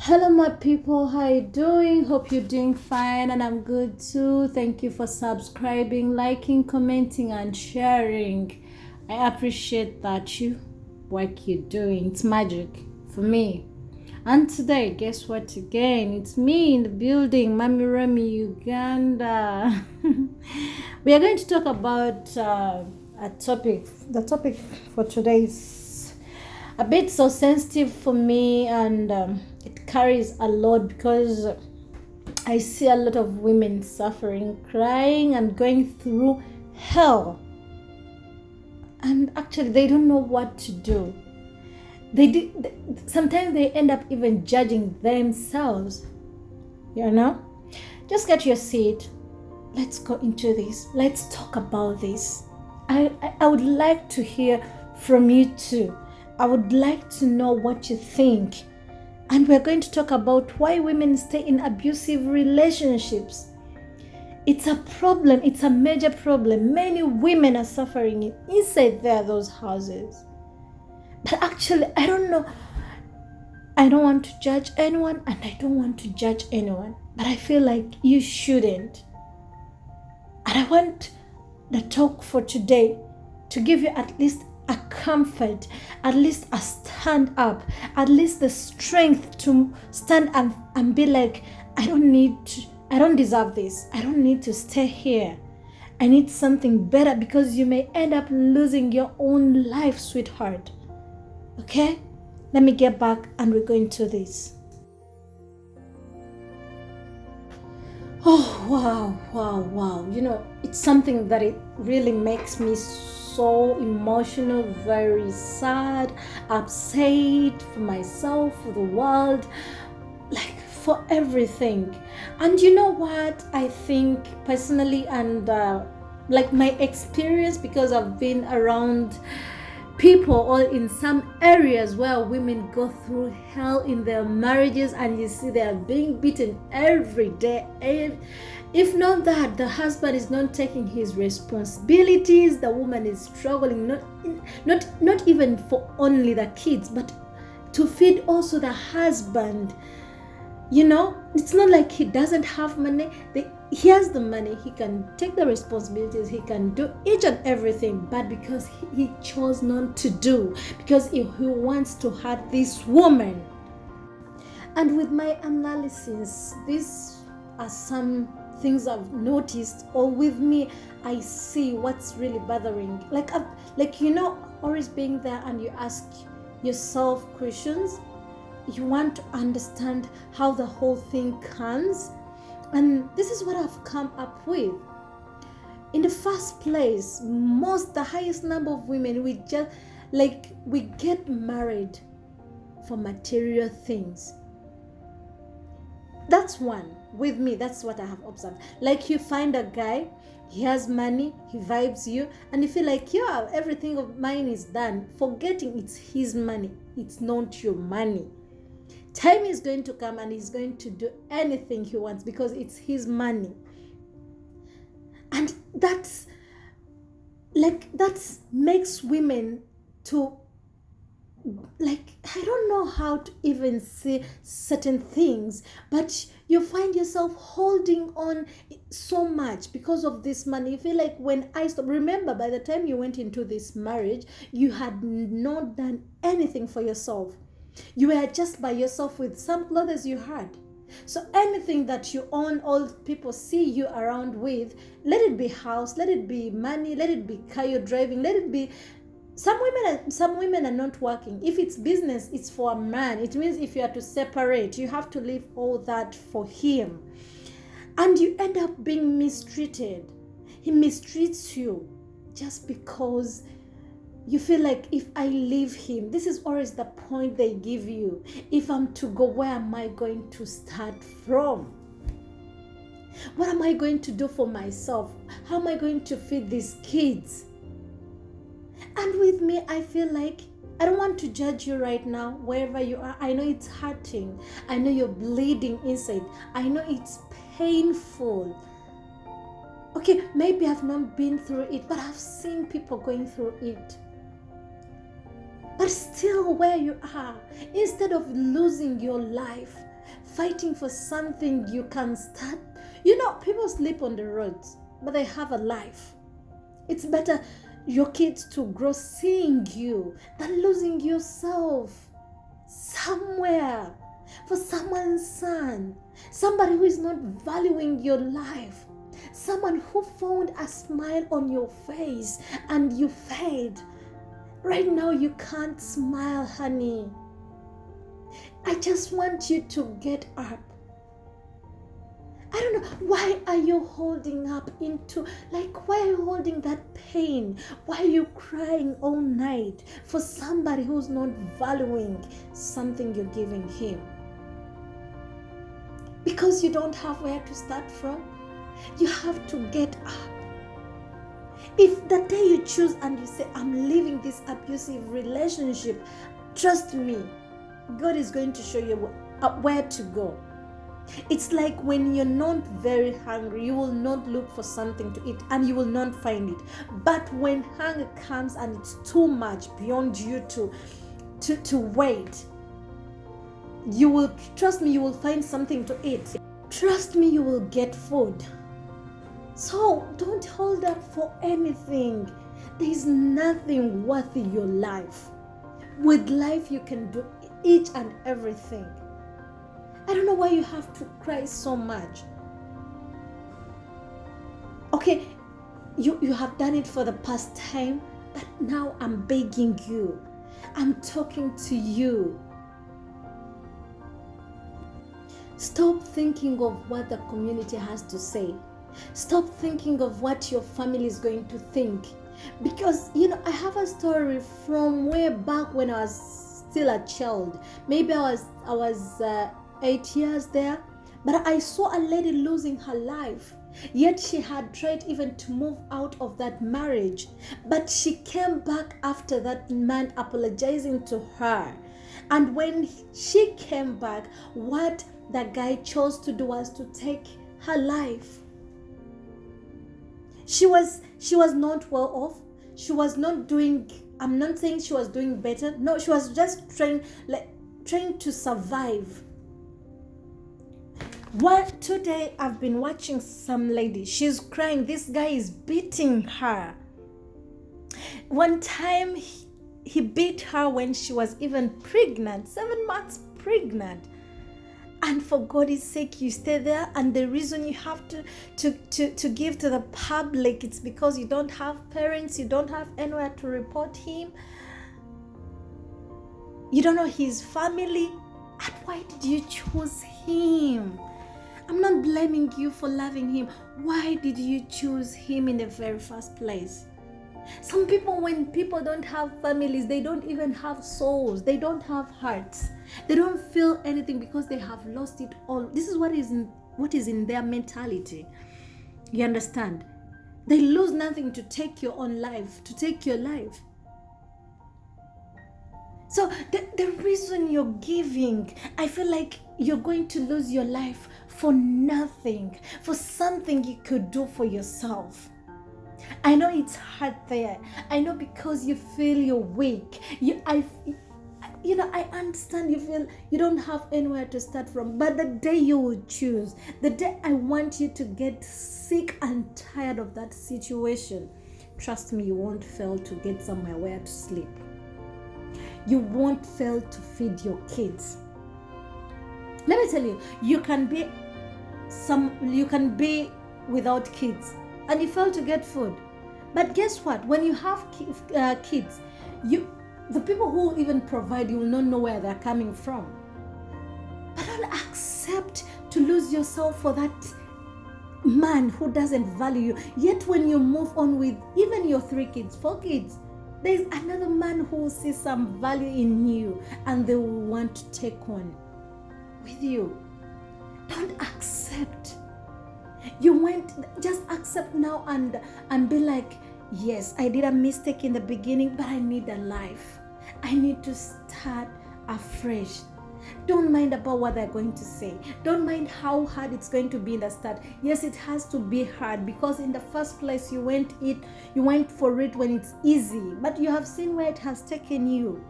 Hello, my people. How you doing? Hope you're doing fine, and I'm good too. Thank you for subscribing, liking, commenting, and sharing. I appreciate that you work you're doing. It's magic for me. And today, guess what? Again, it's me in the building, Mami Remy, Uganda. We are going to talk about a topic. The topic for today is a bit so sensitive for me, and it carries a lot because I see a lot of women suffering, crying, and going through hell. And actually, they don't know what to do. Sometimes they end up even judging themselves. You know? Just get your seat. Let's go into this. Let's talk about this. I would like to hear from you too. I would like to know what you think. And we're going to talk about why women stay in abusive relationships. It's a problem. It's a major problem. Many women are suffering inside those houses. But actually, I don't know. I don't want to judge anyone, and I don't want to judge anyone. But I feel like you shouldn't. And I want the talk for today to give you at least a comfort, at least a stand up, at least the strength to stand and be like, I don't deserve this. I don't need to stay here. I need something better, because you may end up losing your own life, sweetheart. Okay? Let me get back and we go into this. Oh, wow. It's something that it really makes me so emotional, very sad, upset for myself, for the world, like for everything. And you know what? I think personally, and like my experience, because I've been around people or in some areas where women go through hell in their marriages, and you see they are being beaten every day. If not that, the husband is not taking his responsibilities, the woman is struggling, not even for only the kids, but to feed also the husband. It's not like he doesn't have money. He has the money, he can take the responsibilities, he can do each and everything, but because he chose not to do, because he wants to hurt this woman. And with my analysis, these are some things I've noticed, or with me, I see what's really bothering. Always being there, and you ask yourself questions. You want to understand how the whole thing comes. And this is what I've come up with. In the first place, the highest number of women, we get married for material things. That's one. With me, that's what I have observed. Like, you find a guy, he has money, he vibes you, and you feel like, yeah, everything of mine is done, forgetting it's his money, it's not your money. Time is going to come and he's going to do anything he wants because it's his money. And that makes women to, I don't know how to even say certain things, but you find yourself holding on so much because of this money. You feel like, when I stop, remember, by the time you went into this marriage, you had not done anything for yourself. You were just by yourself with some clothes you had. So anything that you own, all people see you around with, let it be house, let it be money, let it be car you're driving, let it be. Some women are not working. If it's business, it's for a man. It means if you are to separate, you have to leave all that for him. And you end up being mistreated. He mistreats you just because you feel like, if I leave him, this is always the point they give you. If I'm to go, where am I going to start from? What am I going to do for myself? How am I going to feed these kids? And with me, I feel like, I don't want to judge you right now, wherever you are. I know it's hurting. I know you're bleeding inside. I know it's painful. Okay, maybe I've not been through it, but I've seen people going through it. But still, where you are, instead of losing your life, fighting for something you can start. People sleep on the roads, but they have a life. It's better your kids to grow seeing you than losing yourself somewhere for someone's son, somebody who is not valuing your life, someone who found a smile on your face and you fade. Right now, you can't smile, honey. I just want you to get up. I don't know, why are you holding up why are you holding that pain? Why are you crying all night for somebody who's not valuing something you're giving him? Because you don't have where to start from. You have to get up. If the day you choose and you say, I'm leaving this abusive relationship, trust me, God is going to show you where to go. It's like when you're not very hungry, you will not look for something to eat and you will not find it. But when hunger comes and it's too much beyond you to wait, you will, trust me, you will find something to eat. Trust me, you will get food. So don't hold up for anything. There is nothing worthy your life. With life, you can do each and everything. I don't know why you have to cry so much. Okay, you have done it for the past time, but now I'm begging you. I'm talking to you. Stop thinking of what the community has to say. Stop thinking of what your family is going to think. Because, I have a story from way back when I was still a child. Maybe I was 8 years there. But I saw a lady losing her life. Yet she had tried even to move out of that marriage. But she came back after that man apologizing to her. And when she came back, what the guy chose to do was to take her life. She was not well off. She was not doing, I'm not saying she was doing better. No, she was just trying to survive. Today I've been watching some lady. She's crying. This guy is beating her. One time he beat her when she was even pregnant, 7 months pregnant. And for God's sake, you stay there, and the reason you have to give to the public, it's because you don't have parents, you don't have anywhere to report him, you don't know his family. And why did you choose him? I'm not blaming you for loving him. Why did you choose him in the very first place? Some people, when people don't have families, they don't even have souls. They don't have hearts. They don't feel anything because they have lost it all. This is what is in their mentality. You understand? They lose nothing to take your own life, to take your life. So the reason you're giving, I feel like you're going to lose your life for nothing, for something you could do for yourself. I know it's hard there. I know because you feel you're weak. I understand you feel you don't have anywhere to start from. But the day you will choose, the day I want you to get sick and tired of that situation, trust me, you won't fail to get somewhere where to sleep. You won't fail to feed your kids. Let me tell you, you can be without kids and you fail to get food. But guess what? When you have kids, the people who even provide, you will not know where they're coming from. But don't accept to lose yourself for that man who doesn't value you. Yet when you move on with even your 3 kids, 4 kids, there's another man who will see some value in you and they will want to take on with you. Don't accept. Just accept now and be like, yes, I did a mistake in the beginning, but I need a life. I need to start afresh. Don't mind about what they're going to say. Don't mind how hard it's going to be in the start. Yes, it has to be hard because in the first place you went for it when it's easy, but you have seen where it has taken you.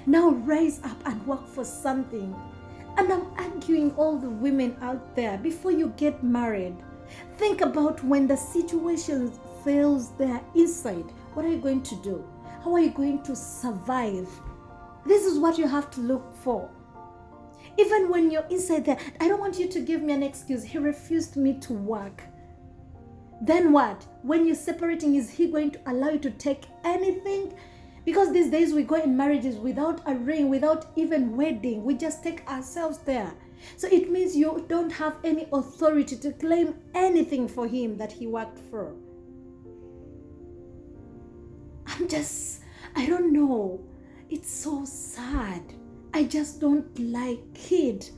Now rise up and work for something. And I'm arguing all the women out there, before you get married, think about when the situation fails there inside. What are you going to do? How are you going to survive? This is what you have to look for. Even when you're inside there, I don't want you to give me an excuse. He refused me to work. Then what? When you're separating, is he going to allow you to take anything? Because these days we go in marriages without a ring, without even wedding. We just take ourselves there. So it means you don't have any authority to claim anything for him that he worked for. I don't know. It's so sad. I just don't like it.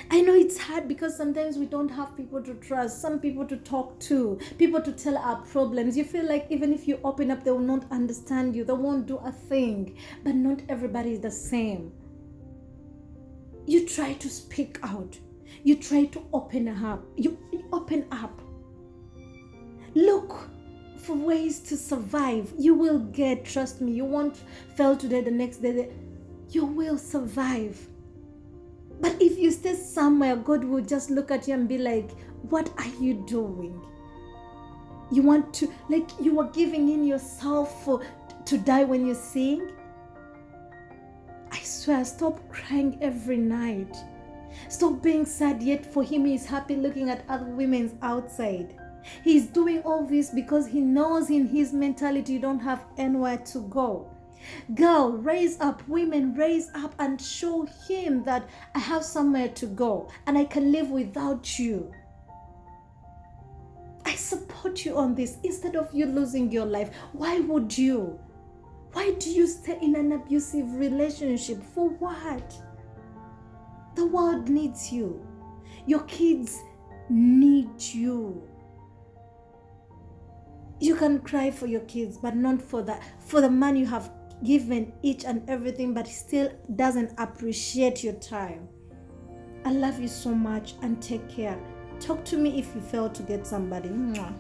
I know it's hard because sometimes we don't have people to trust, some people to talk to, people to tell our problems. You feel like even if you open up, they will not understand you. They won't do a thing. But not everybody is the same. You try to speak out. You try to open up. You open up. Look for ways to survive. You will get, trust me, you won't fail today, the next day. You will survive. But if you stay somewhere, God will just look at you and be like, what are you doing? You want to, like, you are giving in yourself to die when you sing? I swear, stop crying every night. Stop being sad, yet for him he is happy looking at other women outside. He's doing all this because he knows in his mentality you don't have anywhere to go. Girl, raise up. Women, raise up and show him that I have somewhere to go and I can live without you. I support you on this. Instead of you losing your life, why would you? Why do you stay in an abusive relationship? For what? The world needs you. Your kids need you. You can cry for your kids, but not for the man you have given each and everything, but still doesn't appreciate your time. I love you so much and take care. Talk to me if you fail to get somebody. Mwah.